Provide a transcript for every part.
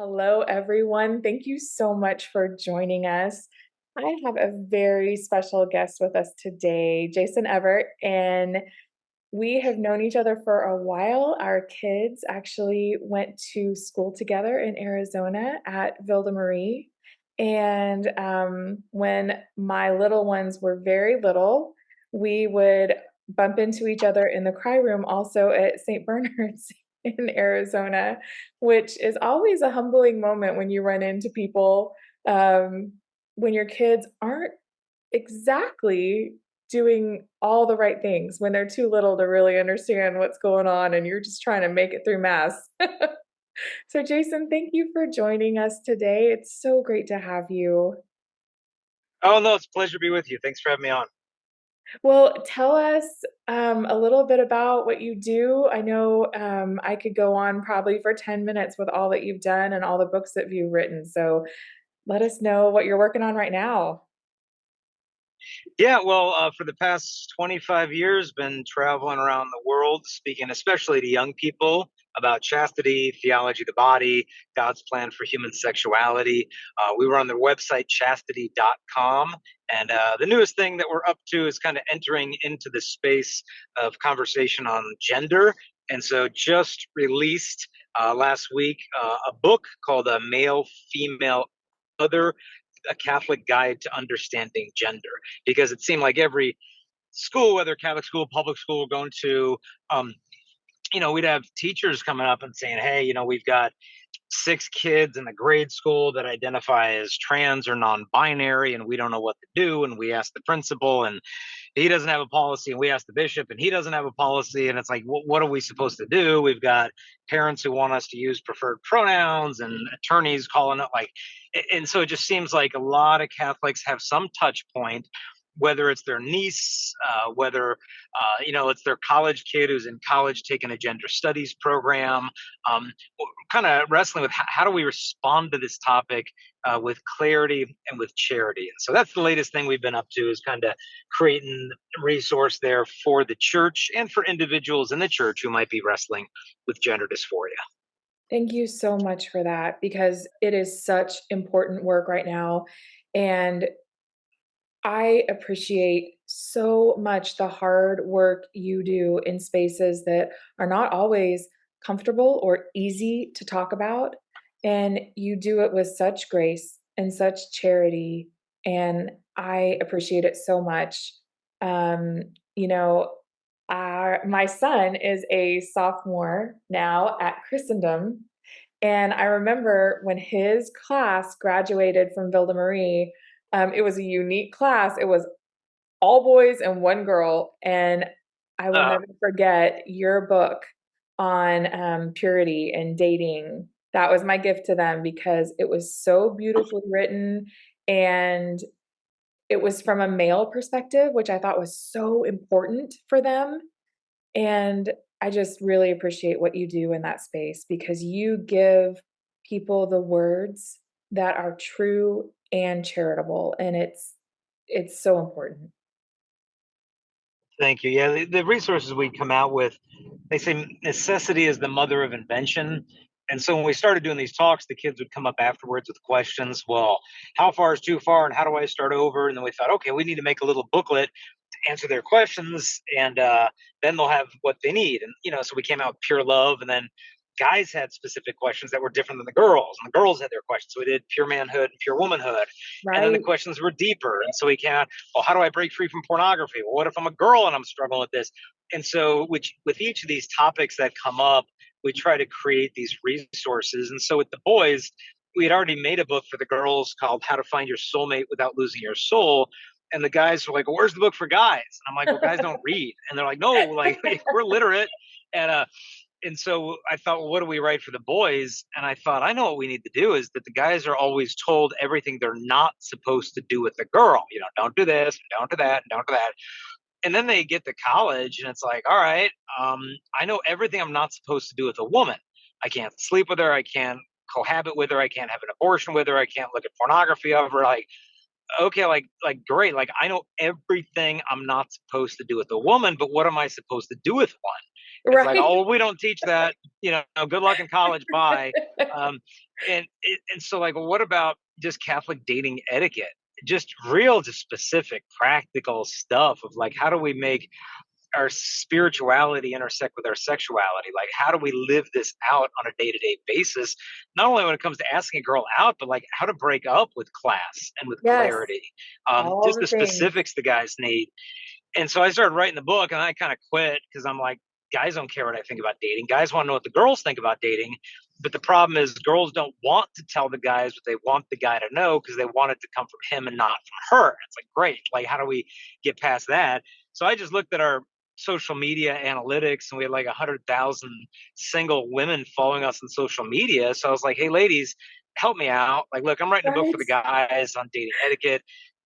Hello, everyone. Thank you so much for joining us. I have a very special guest with us today, Jason Evert, and we have known each other for a while. Our kids actually went to school together in Arizona at Ville Marie. And when my little ones were very little, we would bump into each other in the cry room also at St. Bernard's in Arizona, which is always a humbling moment when you run into people um, when your kids aren't exactly doing all the right things, when they're too little to really understand what's going on and you're just trying to make it through mass. So, Jason, thank you for joining us today. It's so great to have you. Oh, no, it's a pleasure to be with you. Thanks for having me on. Well, tell us a little bit about what you do. I know I could go on probably for 10 minutes with all that you've done and all the books that you've written. So, let us know what you're working on right now. Yeah, well, for the past 25 years, been traveling around the world, speaking especially to young people about chastity, theology, the body, God's plan for human sexuality. We run the website chastity.com. And the newest thing that we're up to is kind of entering into the space of conversation on gender. And so just released last week a book called Male, Female, Other, a Catholic Guide to Understanding Gender, because it seemed like every school, whether Catholic school, public school, going to, um, we'd have teachers coming up and saying, "Hey, we've got 6 kids in the grade school that identify as trans or non-binary, and we don't know what to do." And we asked the principal, and he doesn't have a policy, and we asked the bishop, and he doesn't have a policy. And it's like, what are we supposed to do? We've got parents who want us to use preferred pronouns, and attorneys calling it like, and so it just seems like a lot of Catholics have some touch point, whether it's their niece, whether it's their college kid who's in college taking a gender studies program, um, kind of wrestling with how do we respond to this topic with clarity and with charity. And so that's the latest thing we've been up to, is kind of creating a resource there for the church and for individuals in the church who might be wrestling with gender dysphoria. Thank you so much for that because it is such important work right now. And I appreciate so much the hard work you do in spaces that are not always comfortable or easy to talk about. And you do it with such grace and such charity. And I appreciate it so much. Um, you know, my son is a sophomore now at Christendom. And I remember when his class graduated from Ville Marie, it was a unique class. It was all boys and one girl, and I will Uh, never forget your book on, purity and dating. That was my gift to them because it was so beautifully written, and it was from a male perspective, which I thought was so important for them, and I just really appreciate what you do in that space because you give people the words that are true and charitable, and it's so important. Thank you. Yeah, the resources we come out with, they say necessity is the mother of invention. And so when we started doing these talks, the kids would come up afterwards with questions. Well, how far is too far, and how do I start over? And then we thought, okay, we need to make a little booklet to answer their questions, and then they'll have what they need. And so we came out with pure love, and then guys had specific questions that were different than the girls, and the girls had their questions. So we did pure manhood and pure womanhood, and then the Right? questions were deeper. And so we can't. Well, how do I break free from pornography? Well, what if I'm a girl and I'm struggling with this? And so, which with each of these topics that come up, we try to create these resources. And so with the boys, we had already made a book for the girls called How to Find Your Soulmate Without Losing Your Soul. And the guys were like, well, "Where's the book for guys?" And I'm like, "Well, guys don't read." And they're like, "No, like we're literate." And so I thought, well, what do we write for the boys? And I thought, I know what we need to do is that the guys are always told everything they're not supposed to do with the girl. Don't do this, don't do that, don't do that. And then they get to college, and it's like, all right, I know everything I'm not supposed to do with a woman. I can't sleep with her. I can't cohabit with her. I can't have an abortion with her. I can't look at pornography of her. Like, okay, like great. Like, I know everything I'm not supposed to do with a woman, but what am I supposed to do with one? It's like, Right. oh, we don't teach that. Good luck in college. Bye. Um, and so, like, what about just Catholic dating etiquette? Just specific, practical stuff of like, how do we make our spirituality intersect with our sexuality? Like, how do we live this out on a day to day basis? Not only when it comes to asking a girl out, but like how to break up with class and with Yes, clarity. all Just the the things. specifics the guys need. And so I started writing the book, and I kind of quit because I'm like, guys don't care what I think about dating. Guys want to know what the girls think about dating. But the problem is, girls don't want to tell the guys what they want the guy to know because they want it to come from him and not from her. It's like, great. Like, how do we get past that? So I just looked at our social media analytics, and we had like 100,000 single women following us on social media. So I was like, hey, ladies, help me out. Like, look, I'm writing a book for Right? the guys on dating etiquette.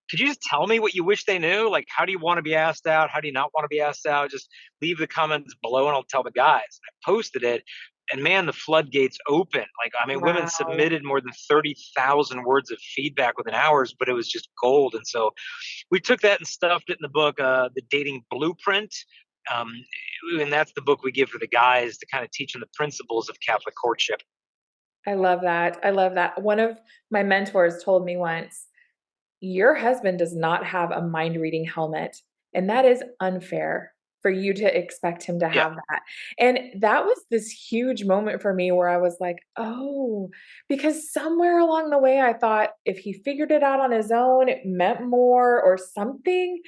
Could you just tell me what you wish they knew? Like, how do you want to be asked out? How do you not want to be asked out? Just leave the comments below and I'll tell the guys. I posted it, and man, the floodgates open. Like, I mean, women Wow. submitted more than 30,000 words of feedback within hours, but it was just gold. And so we took that and stuffed it in the book, The Dating Blueprint. Um, and that's the book we give to the guys to kind of teach them the principles of Catholic courtship. I love that. I love that. One of my mentors told me once, your husband does not have a mind reading helmet, and that is unfair for you to expect him to Yeah. have that. And that was this huge moment for me where I was like, oh, because somewhere along the way I thought if he figured it out on his own, it meant more or something.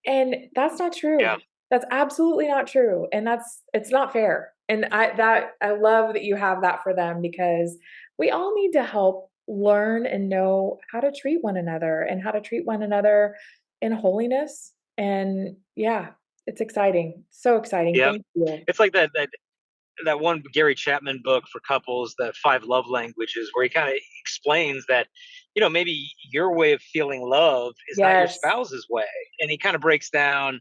And that's not Yeah. true. That's absolutely not true, and it's not fair. And I love that you have that for them because we all need to help learn and know how to treat one another and how to treat one another in holiness. And yeah, it's exciting. So exciting. Yeah. Thank you. It's like that one Gary Chapman book for couples, the five love languages, where he kind of explains that, maybe your way of feeling love is not your Yes. spouse's way. And he kind of breaks down,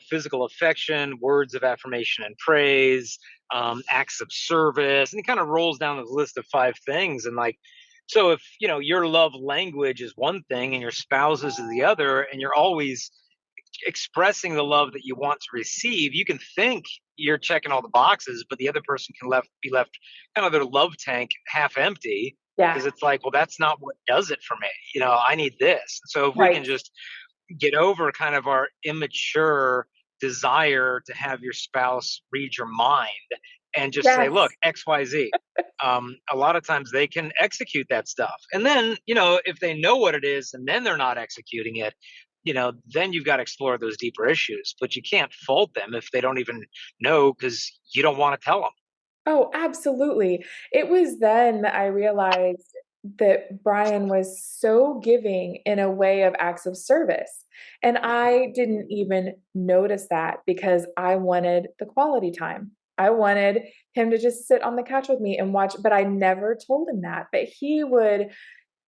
physical affection, words of affirmation and praise, acts of service. And he kind of rolls down this list of five things. And like, so if, your love language is one thing and your spouse's is the other, and you're always expressing the love that you want to receive, you can think you're checking all the boxes, but the other person can be left kind of their love tank half empty Yeah. because it's like, well, that's not what does it for me. I need this. So if we can Right. just get over kind of our immature desire to have your spouse read your mind and just say, look, Yes. XYZ. A lot of times they can execute that stuff. And then, if they know what it is and then they're not executing it, then you've got to explore those deeper issues. But you can't fault them if they don't even know because you don't want to tell them. Oh, absolutely. It was then that I realized that Brian was so giving in a way of acts of service. And I didn't even notice that because I wanted the quality time. I wanted him to just sit on the couch with me and watch, but I never told him that. But he would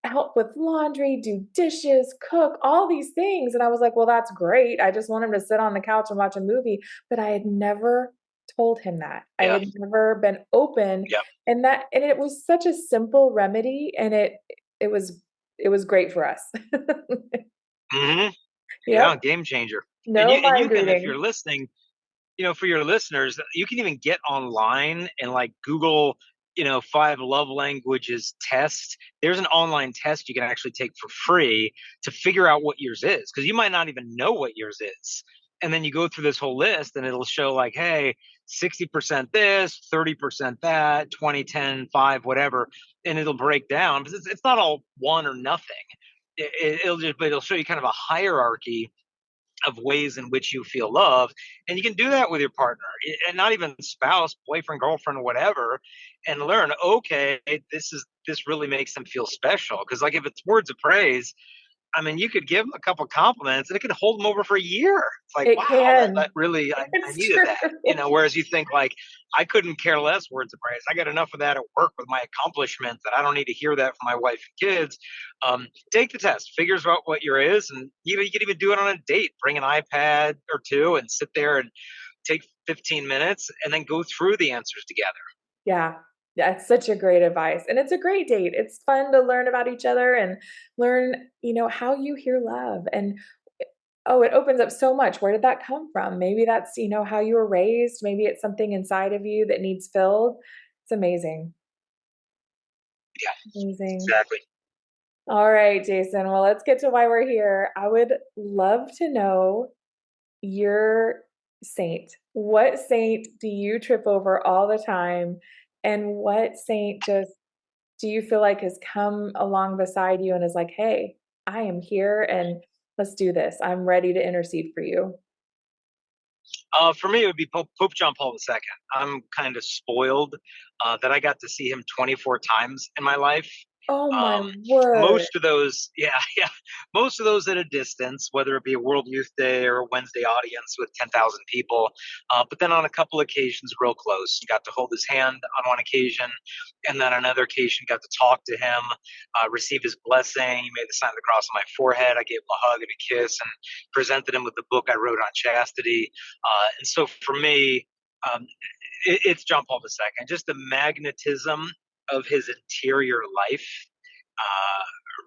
help with laundry, do dishes, cook, all these things. And I was like, well, that's great. I just want him to sit on the couch and watch a movie. But I had never told him that. I Yeah. had never been open. Yeah. And it was such a simple remedy and it was it was great for us. Hmm. Yep. Yeah. Game changer. And No you mind can, if you're reading. listening, for your listeners, you can even get online and like Google, five love languages test. There's an online test you can actually take for free to figure out what yours is, because you might not even know what yours is. And then you go through this whole list and it'll show like, hey, 60% this, 30% that, 20, 10, 5, whatever. And it'll break down because it's not all one or nothing. But it'll show you kind of a hierarchy of ways in which you feel love, and you can do that with your partner, and not even spouse, boyfriend, girlfriend, whatever, and learn, okay, this really makes them feel special. Because like if it's words of praise, I mean, you could give them a couple compliments and it could hold them over for a year. It's like, It wow, that can. really, I It's needed true. that. Whereas you think like, I couldn't care less words of praise. I got enough of that at work with my accomplishments that I don't need to hear that from my wife and kids. Take the test, figures out what your is. And you could even do it on a date, bring an iPad or two and sit there and take 15 minutes and then go through the answers together. Yeah. That's such a great advice, and it's a great date. It's fun to learn about each other and learn, how you hear love, and Oh, it opens up so much. Where did that come from? Maybe that's, how you were raised. Maybe it's something inside of you that needs filled. It's amazing. Yeah, Amazing. exactly. All right, Jason. Well, let's get to why we're here. I would love to know your saint. What saint do you trip over all the time? And what saint just do you feel like has come along beside you and is like, hey, I am here and let's do this. I'm ready to intercede for you. For me, it would be Pope John Paul II. I'm kind of spoiled that I got to see him 24 times in my life. Oh my Um, word. most of those, yeah, yeah, most of those at a distance, whether it be a World Youth Day or a Wednesday audience with 10,000 people. But then on a couple occasions, real close. Got to hold his hand on one occasion, and then another occasion, got to talk to him, receive his blessing. He made the sign of the cross on my forehead. I gave him a hug and a kiss, and presented him with the book I wrote on chastity. And so for me, um, it's John Paul II. Just the magnetism of his interior life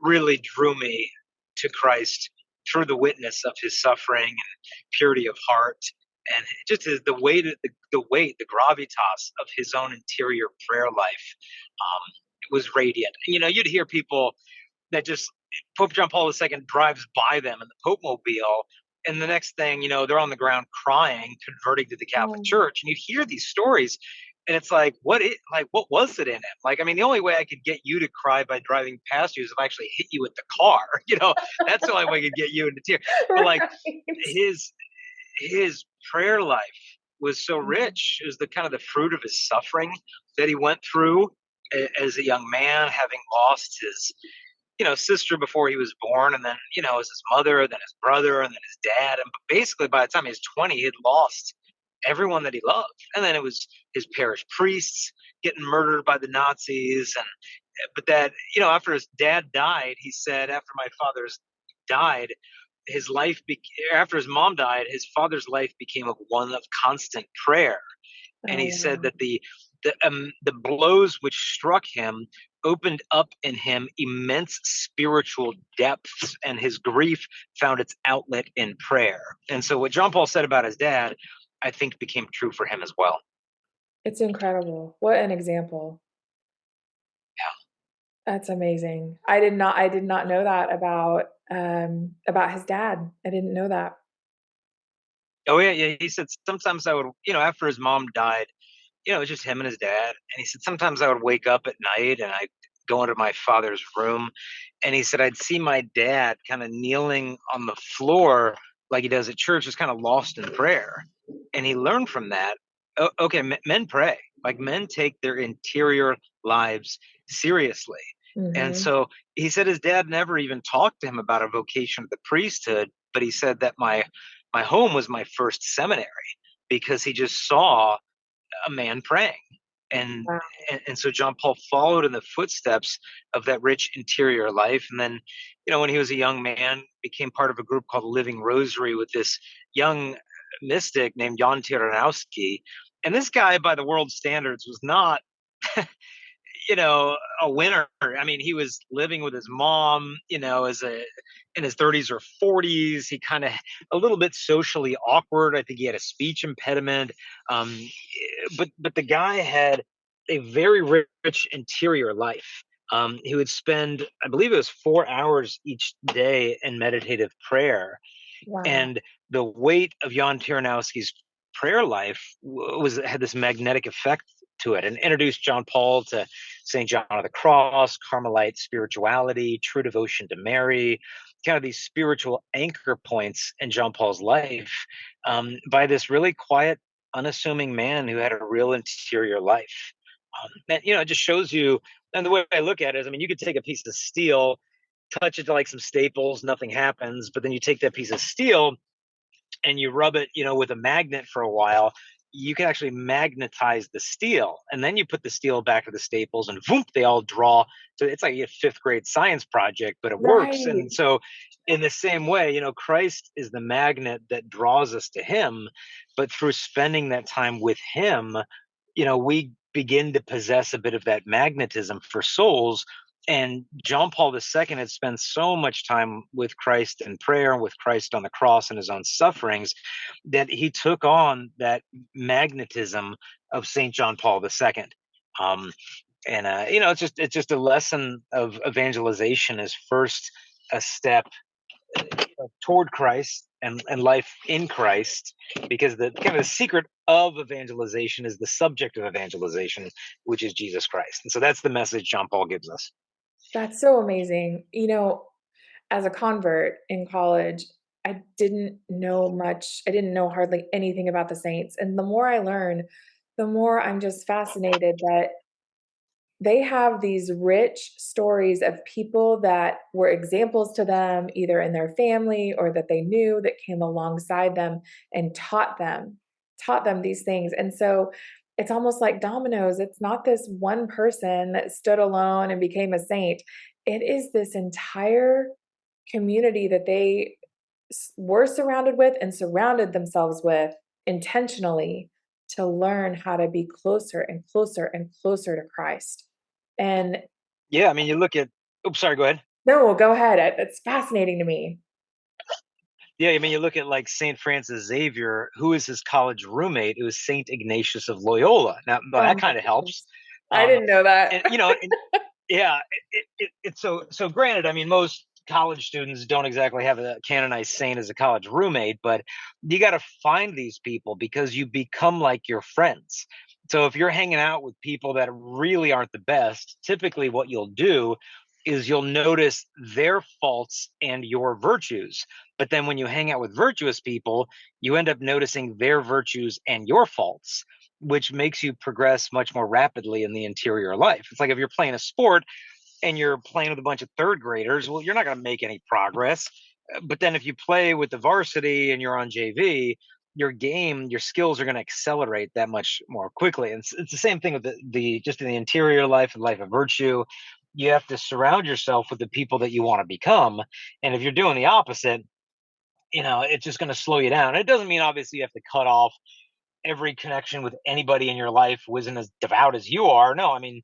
really drew me to Christ through the witness of his suffering and purity of heart, and just the weight, the gravitas of his own interior prayer life was radiant. You'd hear people that just Pope John Paul II drives by them in the Pope Mobile, and the next thing they're on the ground crying, converting to the Catholic Oh, Church, and you hear these stories, and it's like, what was it in him? Like, I mean, the only way I could get you to cry by driving past you is if I actually hit you with the car. That's the only way I could get you into tears. But like right. his his prayer life was so Mhm. rich. It was the kind of the fruit of his suffering that he went through as a young man, having lost his sister before he was born, and then as his mother, then his brother, and then his dad. And basically, by the time he was 20, he had lost everyone that he loved. And then it was his parish priests getting murdered by the Nazis. And but that after his dad died, he said, after my father's died, his life after his mom died, his father's life became one of constant prayer. And Oh, he said wow. that the blows which struck him opened up in him immense spiritual depths, and his grief found its outlet in prayer. And so, what John Paul said about his dad, I think, became true for him as well. It's incredible. What an example. That's amazing. I did not know that about his dad. I didn't know that. Oh yeah, yeah. He said sometimes I would, after his mom died, it was just him and his dad. And he said sometimes I would wake up at night and I'd go into my father's room, and he said I'd see my dad kind of kneeling on the floor like he does at church, just kind of lost in prayer. And he learned from that. Okay, men pray. Like, men take their interior lives seriously. And Mhm. so he said his dad never even talked to him about a vocation of the priesthood, but he said that my home was my first seminary, because he just saw a man praying. And, Wow. and so John Paul followed in the footsteps of that rich interior life. And then, when he was a young man, became part of a group called Living Rosary with this young mystic named Jan Tyranowski. And this guy, by the world standards, was not a winner. I mean, he was living with his mom, as a in his 30s or 40s. He kind of a little bit socially awkward. I think he had a speech impediment. Um, but the guy had a very rich interior life. He would spend, I believe it was 4 hours each day in meditative prayer, Wow. and the weight of Jan Tyranowski's prayer life had this magnetic effect to it, and introduced John Paul to St. John of the Cross, Carmelite spirituality, true devotion to Mary, kind of these spiritual anchor points in John Paul's life, by this really quiet, unassuming man who had a real interior life. And it just shows you. And the way I look at it is, I mean, you could take a piece of steel, touch it to like some staples, nothing happens. But then you take that piece of steel and you rub it, with a magnet for a while, you can actually magnetize the steel. And then you put the steel back to the staples, and boom, they all draw. So it's like a fifth grade science project, but it works. Right. And so, in the same way, Christ is the magnet that draws us to him. But through spending that time with him, we begin to possess a bit of that magnetism for souls And John Paul II had spent so much time with Christ in prayer, with Christ on the cross and his own sufferings, that he took on that magnetism of St. John Paul II. Um, and it's just a lesson of evangelization is first a step toward Christ and life in Christ, because the kind of the secret of evangelization is the subject of evangelization, which is Jesus Christ. And so that's the message John Paul gives us. That's so amazing. As a convert in college, I didn't know much. I didn't know hardly anything about the saints. And the more I learn, the more I'm just fascinated that they have these rich stories of people that were examples to them, either in their family or that they knew that came alongside them and taught them these things. And so it's almost like dominoes. It's not this one person that stood alone and became a saint. It is this entire community that they were surrounded with and surrounded themselves with intentionally to learn how to be closer and closer and closer to Christ. And Yeah, I mean, you look at. Oops, sorry. Go ahead. no, go ahead. It's fascinating to me. Yeah, I mean, you look at like Saint Francis Xavier, who is his college roommate. It was Saint Ignatius of Loyola. Now, well, Oh that my kind of helps. goodness. I Um, didn't know that. and yeah, it's so. Granted, I mean, most college students don't exactly have a canonized saint as a college roommate, but you got to find these people because you become like your friends. So if you're hanging out with people that really aren't the best, typically what you'll do is you'll notice their faults and your virtues. But then when you hang out with virtuous people, you end up noticing their virtues and your faults, which makes you progress much more rapidly in the interior life. It's like if you're playing a sport and you're playing with a bunch of third graders, well, you're not going to make any progress. But then if you play with the varsity and you're on JV, your skills are going to accelerate that much more quickly. And it's the same thing with the just in the interior life and life of virtue. You have to surround yourself with the people that you want to become. And if you're doing the opposite, it's just going to slow you down. It doesn't mean obviously you have to cut off every connection with anybody in your life who isn't as devout as you are. No, I mean,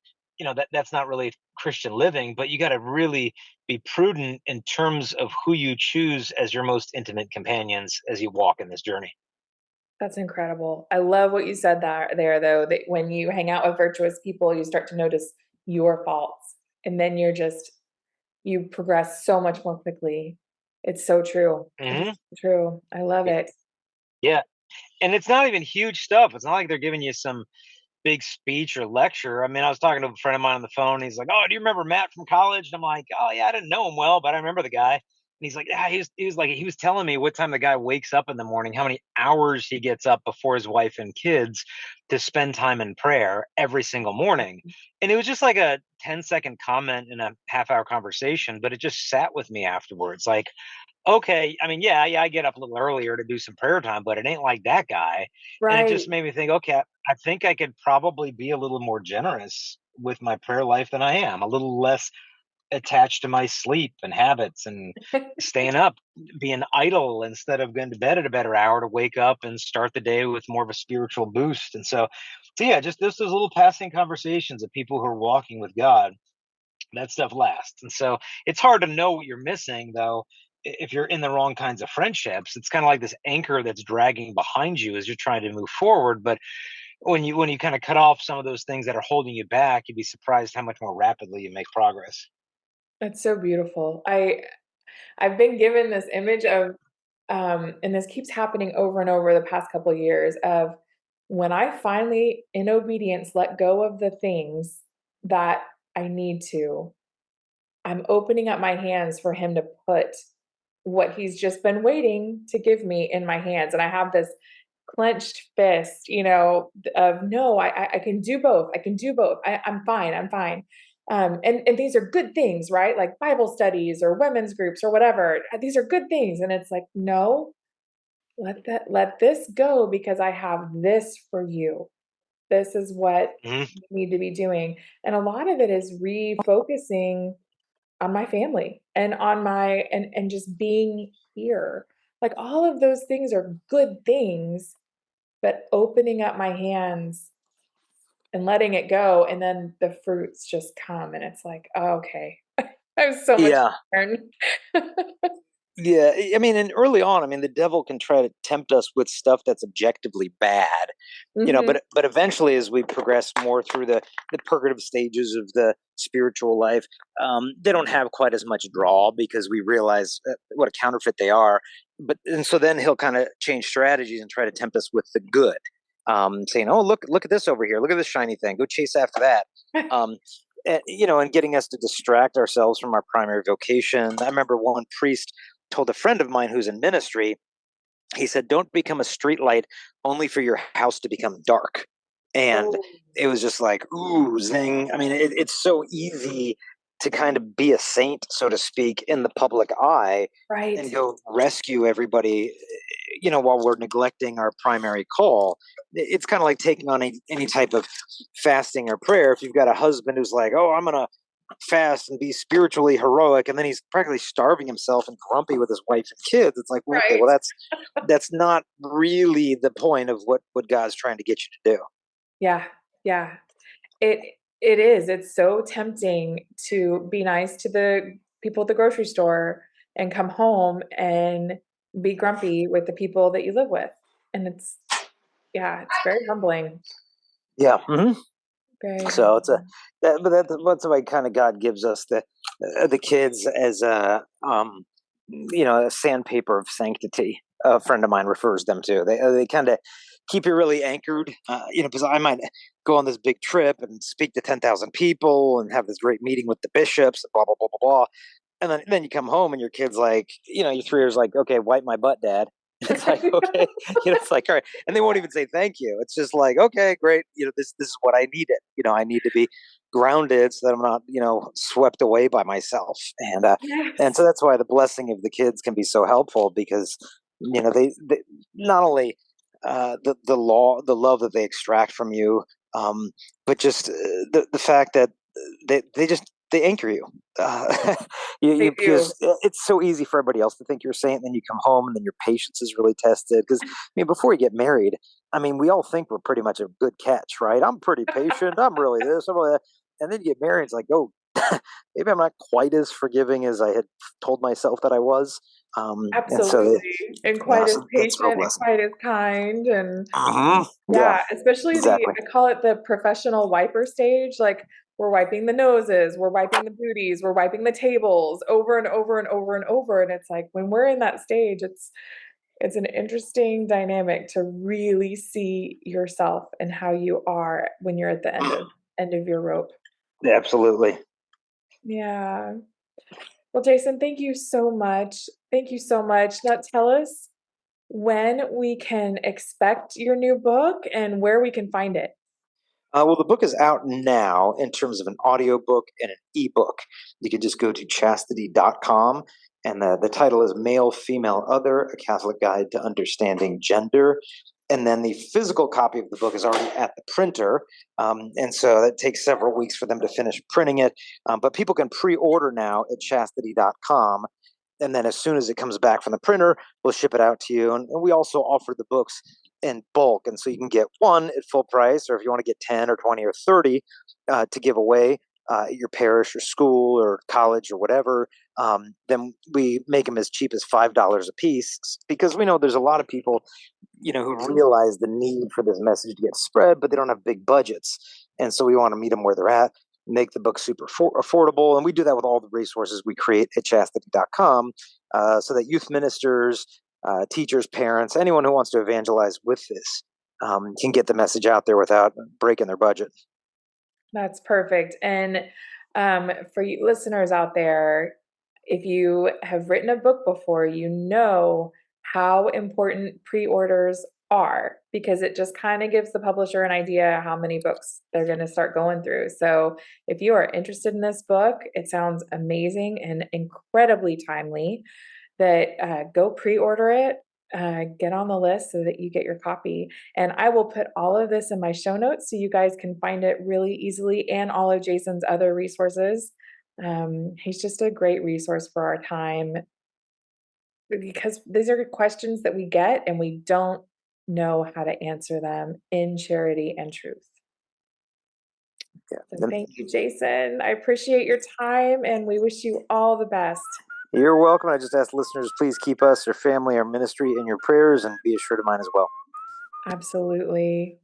that's not really Christian living, but you got to really be prudent in terms of who you choose as your most intimate companions as you walk in this journey. That's incredible. I love what you said there though, that when you hang out with virtuous people, you start to notice your faults. And then you progress so much more quickly. It's so true. It's Hmm. so true. I love it. Yeah. And it's not even huge stuff. It's not like they're giving you some big speech or lecture. I mean, I was talking to a friend of mine on the phone. He's like, "Oh, do you remember Matt from college?" And I'm like, "Oh yeah, I didn't know him well, but I remember the guy." And he's like, "Yeah, he was telling me what time the guy wakes up in the morning, how many hours he gets up before his wife and kids to spend time in prayer every single morning." And it was just like a 10-second comment in a half-hour conversation, but it just sat with me afterwards. Like, okay, I mean, yeah, I get up a little earlier to do some prayer time, but it ain't like that guy. And it Right. just made me think, okay, I think I could probably be a little more generous with my prayer life than I am, a little less attached to my sleep and habits and staying up, being idle instead of going to bed at a better hour to wake up and start the day with more of a spiritual boost. And so yeah, just those little passing conversations of people who are walking with God, that stuff lasts. And so it's hard to know what you're missing though if you're in the wrong kinds of friendships. It's kind of like this anchor that's dragging behind you as you're trying to move forward. But when you kind of cut off some of those things that are holding you back, you'd be surprised how much more rapidly you make progress. That's so beautiful. I've been given this image of and this keeps happening over and over the past couple of years of when I finally in obedience let go of the things that I need to, I'm opening up my hands for him to put what he's just been waiting to give me in my hands. And I have this clenched fist, of no, I can do both. I can do both. I'm fine. I'm fine. And these are good things, right? Like Bible studies or women's groups or whatever. These are good things. And it's like, no, let this go because I have this for you. This is what Mhm. you need to be doing. And a lot of it is refocusing on my family and on my and just being here. Like all of those things are good things, but opening up my hands and letting it go, and then the fruits just come, and it's like, "Oh, okay." I have so much Yeah. to learn. Yeah, I mean, and early on, I mean, the devil can try to tempt us with stuff that's objectively bad, Mhm. but eventually, as we progress more through the purgative stages of the spiritual life, they don't have quite as much draw because we realize what a counterfeit they are. But and so then he'll kind of change strategies and try to tempt us with the good, saying, "Oh, look at this over here. Look at this shiny thing. Go chase after that." Um, and getting us to distract ourselves from our primary vocation. I remember one priest told a friend of mine who's in ministry, he said, "Don't become a streetlight only for your house to become dark." And Oh, it was just like, ooh, zing. I mean, it's so easy to kind of be a saint, so to speak, in the public eye right. and go rescue everybody, while we're neglecting our primary call. It's kind of like taking on any type of fasting or prayer. If you've got a husband who's like, "Oh, I'm going to fast and be spiritually heroic," and then he's practically starving himself and grumpy with his wife and kids, it's like, well, okay, Right. well, that's not really the point of what God's trying to get you to do. Yeah, yeah. It is. It's so tempting to be nice to the people at the grocery store and come home and be grumpy with the people that you live with. And it's yeah, it's very humbling. Yeah. Very So it's humbling. that's why kind of God gives us the kids as a sandpaper of sanctity. A friend of mine refers them to. They kind of keep you really anchored. Because I might go on this big trip and speak to 10,000 people and have this great meeting with the bishops. Blah blah blah blah blah. And then you come home and your kid's like, your 3 years like, okay, wipe my butt, dad. It's like, okay, it's like, all right. And they won't even say thank you. It's just like, okay, great. This is what I needed. I need to be grounded so that I'm not, swept away by myself. And so Yes. that's why the blessing of the kids can be so helpful because, they not only the love that they extract from you, um, but just the fact that they anchor you. Uh, They do. because it's so easy for everybody else to think you're a saint, and then you come home, and then your patience is really tested. Because I mean, before you get married, I mean, we all think we're pretty much a good catch, right? I'm pretty patient. I'm really this. I'm really that. And then you get married, it's like, oh, maybe I'm not quite as forgiving as I had told myself that I was. And so, Absolutely. And yeah, quite as so that's a real patient and blessing. quite as kind and Yeah, yeah, especially exactly. I call it the professional wiper stage, like, we're wiping the noses, we're wiping the booties, we're wiping the tables over and over and over and over, and it's like, when we're in that stage, it's an interesting dynamic to really see yourself and how you are when you're at the end of your rope. Absolutely. Yeah. Well, Jason, thank you so much. Thank you so much. Now tell us when we can expect your new book and where we can find it. Well, the book is out now in terms of an audiobook and an ebook. You can just go to chastity.com, and the title is Male, Female, Other, A Catholic Guide to Understanding Gender. And then the physical copy of the book is already at the printer. And so it takes several weeks for them to finish printing it. But people can pre order now at chastity.com. And then as soon as it comes back from the printer, we'll ship it out to you. And we also offer the books in bulk, and so you can get one at full price, or if you want to get 10 or 20 or 30 to give away at your parish or school or college or whatever, then we make them as cheap as $5 a piece because we know there's a lot of people who realize the need for this message to get spread, but they don't have big budgets, and so we want to meet them where they're at, make the book super affordable. And we do that with all the resources we create at chastity.com, so that youth ministers, teachers, parents, anyone who wants to evangelize with this can get the message out there without breaking their budget. That's perfect. And for you listeners out there, if you have written a book before, you know how important pre orders are because it just kind of gives the publisher an idea how many books they're going to start going through. So if you are interested in this book, it sounds amazing and incredibly timely that go pre-order it, get on the list so that you get your copy. And I will put all of this in my show notes so you guys can find it really easily and all of Jason's other resources. He's just a great resource for our time because these are questions that we get and we don't know how to answer them in charity and truth. Yeah. So thank you, Jason. I appreciate your time, and we wish you all the best. You're welcome. I just ask listeners, please keep us, our family, our ministry in your prayers, and be assured of mine as well. Absolutely.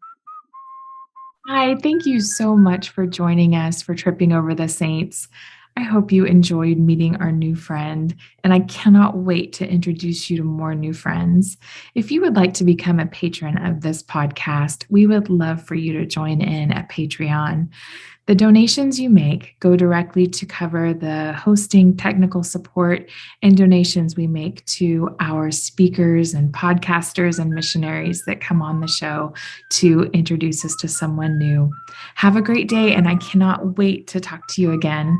Hi, thank you so much for joining us for Tripping Over the Saints. I hope you enjoyed meeting our new friend, and I cannot wait to introduce you to more new friends. If you would like to become a patron of this podcast, we would love for you to join in at Patreon. The donations you make go directly to cover the hosting, technical support, and donations we make to our speakers and podcasters and missionaries that come on the show to introduce us to someone new. Have a great day, and I cannot wait to talk to you again.